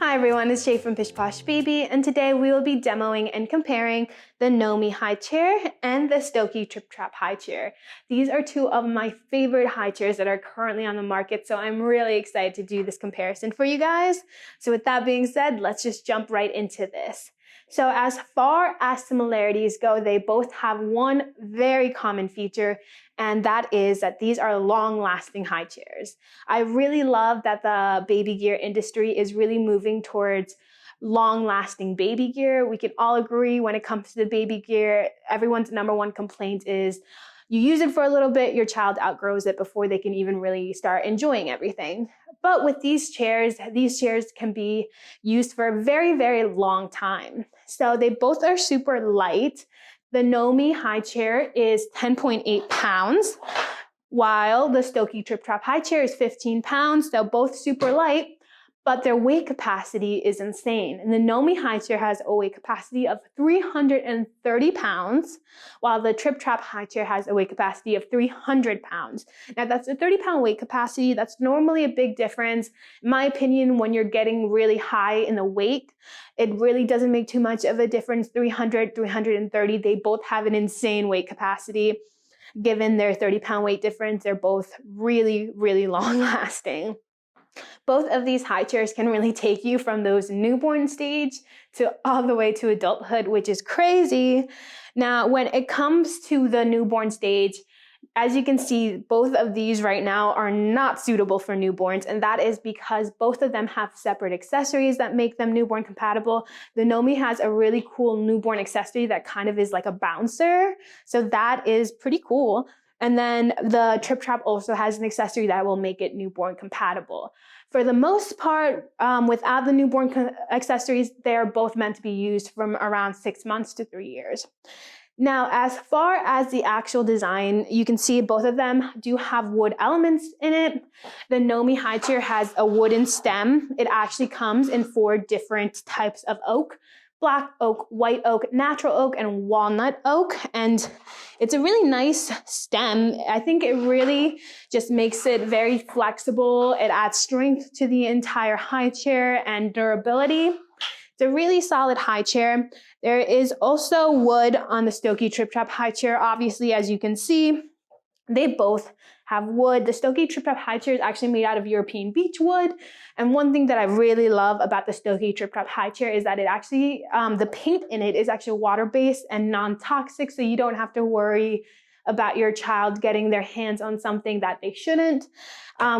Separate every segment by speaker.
Speaker 1: Hi everyone, it's Shay from Pish Posh Baby, and today we will be demoing and comparing the Nomi high chair and the Stokke Tripp Trapp high chair. These are two of my favorite high chairs that are currently on the market, so I'm really excited to do this comparison for you guys. So with that being said, let's just jump right into this. So as far as similarities go, they both have one very common feature, and that is that these are long-lasting high chairs. I really love that the baby gear industry is really moving towards long-lasting baby gear. We can all agree when it comes to the baby gear, everyone's number one complaint is you use it for a little bit, your child outgrows it before they can even really start enjoying everything. But with these chairs can be used for a very, very long time. So they both are super light. The Nomi high chair is 10.8 pounds, while the Stokke Tripp Trapp high chair is 15 pounds. They're both super light, but their weight capacity is insane. And the Nomi high chair has a weight capacity of 330 pounds, while the Tripp Trapp high chair has a weight capacity of 300 pounds. Now that's a 30-pound weight capacity. That's normally a big difference. In my opinion, when you're getting really high in the weight, it really doesn't make too much of a difference. 300, 330, they both have an insane weight capacity. Given their 30-pound weight difference, they're both really, really long lasting. Both of these high chairs can really take you from those newborn stage to all the way to adulthood, which is crazy. Now, when it comes to the newborn stage, as you can see, both of these right now are not suitable for newborns, and that is because both of them have separate accessories that make them newborn compatible. The Nomi has a really cool newborn accessory that kind of is like a bouncer, so that is pretty cool. And then the Tripp Trapp also has an accessory that will make it newborn compatible. For the most part, without the newborn accessories, they're both meant to be used from around 6 months to 3 years. Now, as far as the actual design, you can see both of them do have wood elements in it. The Nomi high chair has a wooden stem. It actually comes in 4 different types of oak: black oak, white oak, natural oak, and walnut oak. And it's a really nice stem. I think it really just makes it very flexible. It adds strength to the entire high chair and durability. It's a really solid high chair. There is also wood on the Stokke Tripp Trapp high chair. Obviously, as you can see, they both have wood. The Stokke Tripp Trapp high chair is actually made out of European beech wood. And one thing that I really love about the Stokke Tripp Trapp high chair is that it actually, the paint in it is actually water-based and non-toxic, so you don't have to worry about your child getting their hands on something that they shouldn't.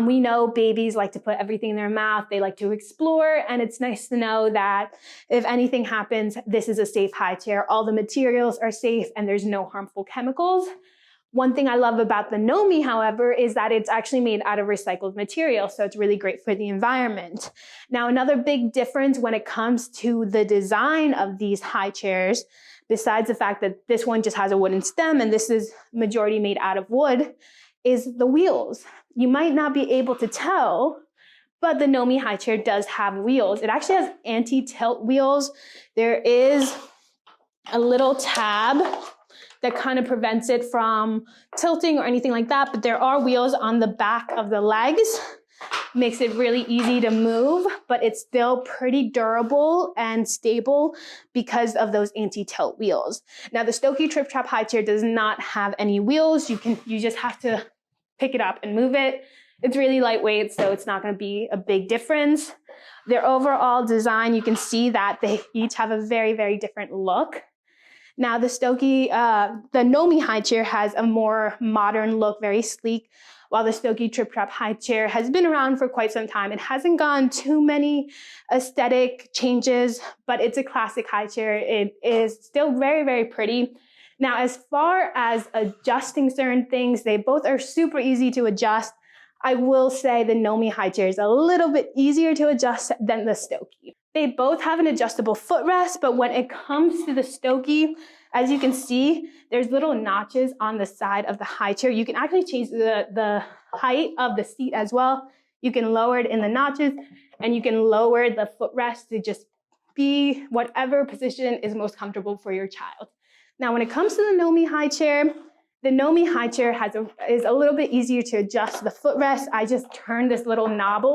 Speaker 1: We know babies like to put everything in their mouth. They like to explore, and it's nice to know that if anything happens, this is a safe high chair. All the materials are safe and there's no harmful chemicals. One thing I love about the Nomi, however, is that it's actually made out of recycled material, so it's really great for the environment. Now, another big difference when it comes to the design of these high chairs, besides the fact that this one just has a wooden stem and this is majority made out of wood, is the wheels. You might not be able to tell, but the Nomi high chair does have wheels. It actually has anti-tilt wheels. There is a little tab that kind of prevents it from tilting or anything like that, but there are wheels on the back of the legs. Makes it really easy to move, but it's still pretty durable and stable because of those anti-tilt wheels. Now, the Stokke Tripp Trapp high chair does not have any wheels. You just have to pick it up and move it. It's really lightweight, so it's not going to be a big difference. Their overall design, you can see that they each have a very, very different look. Now, the Nomi high chair has a more modern look, very sleek, while the Stokke Tripp Trapp high chair has been around for quite some time. It hasn't gone too many aesthetic changes, but it's a classic high chair. It is still very, very pretty. Now, as far as adjusting certain things, they both are super easy to adjust. I will say the Nomi high chair is a little bit easier to adjust than the Stokke. They both have an adjustable footrest, but when it comes to the Stokke, as you can see, there's little notches on the side of the high chair. You can actually change the height of the seat as well. You can lower it in the notches, and you can lower the footrest to just be whatever position is most comfortable for your child. Now, when it comes to the Nomi high chair, the Nomi high chair is a little bit easier to adjust the footrest. I just turn this little knob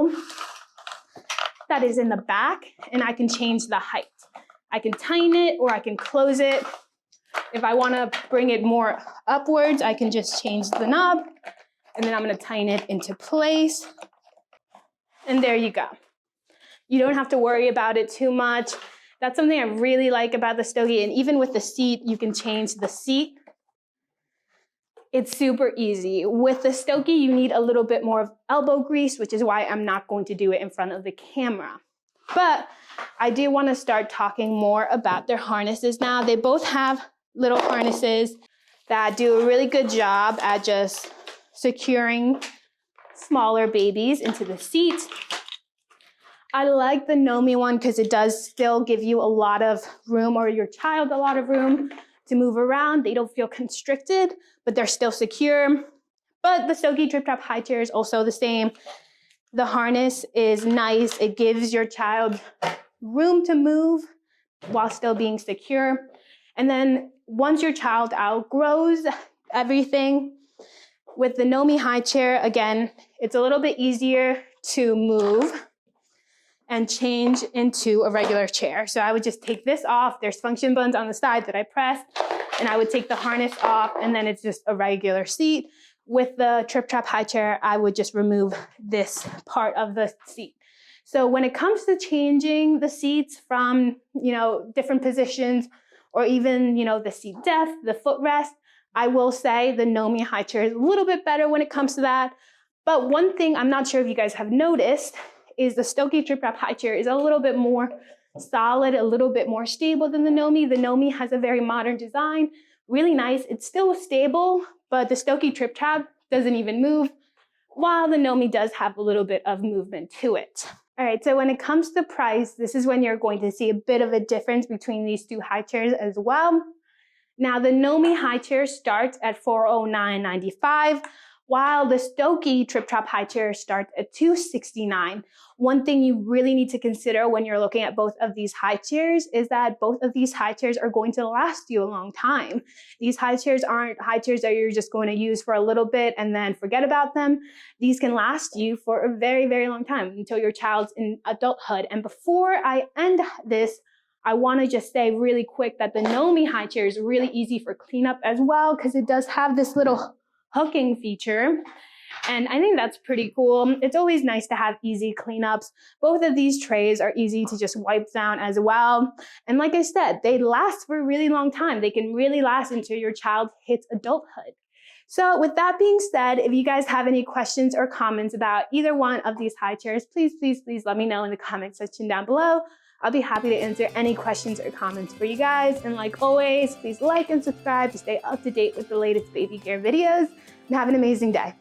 Speaker 1: that is in the back, and I can change the height. I can tighten it or I can close it. If I want to bring it more upwards, I can just change the knob, and then I'm going to tighten it into place. And there you go. You don't have to worry about it too much. That's something I really like about the Stokke. And even with the seat, you can change the seat. It's super easy. With the Stokke, you need a little bit more of elbow grease, which is why I'm not going to do it in front of the camera. But I do want to start talking more about their harnesses now. They both have little harnesses that do a really good job at just securing smaller babies into the seat. I like the Nomi one because it does still give you a lot of room, or your child a lot of room to move around. They don't feel constricted, but they're still secure. But the Stokke Tripp Trapp high chair is also the same. The harness is nice. It gives your child room to move while still being secure. And then once your child outgrows everything, with the Nomi high chair, again, it's a little bit easier to move and change into a regular chair. So I would just take this off. There's function buttons on the side that I press, and I would take the harness off, and then it's just a regular seat. With the Tripp Trapp high chair, I would just remove this part of the seat. So when it comes to changing the seats from, different positions, or even, the seat depth, the footrest, I will say the Nomi high chair is a little bit better when it comes to that. But one thing I'm not sure if you guys have noticed is the Stokke Tripp Trapp high chair is a little bit more solid, a little bit more stable than the Nomi. The Nomi has a very modern design, really nice. It's still stable, but the Stokke Tripp Trapp doesn't even move, while the Nomi does have a little bit of movement to it. All right, so when it comes to price, this is when you're going to see a bit of a difference between these two high chairs as well. Now, the Nomi high chair starts at $409.95, while the Stokke Tripp Trapp high chair starts at $269. One thing you really need to consider when you're looking at both of these high chairs is that both of these high chairs are going to last you a long time. These high chairs aren't high chairs that you're just going to use for a little bit and then forget about them. These can last you for a very, very long time until your child's in adulthood. And before I end this, I want to just say really quick that the Nomi high chair is really easy for cleanup as well, because it does have this little hooking feature. And I think that's pretty cool. It's always nice to have easy cleanups. Both of these trays are easy to just wipe down as well. And like I said, they last for a really long time. They can really last until your child hits adulthood. So with that being said, if you guys have any questions or comments about either one of these high chairs, please let me know in the comment section down below. I'll be happy to answer any questions or comments for you guys. And like always, please like and subscribe to stay up to date with the latest baby gear videos, and have an amazing day.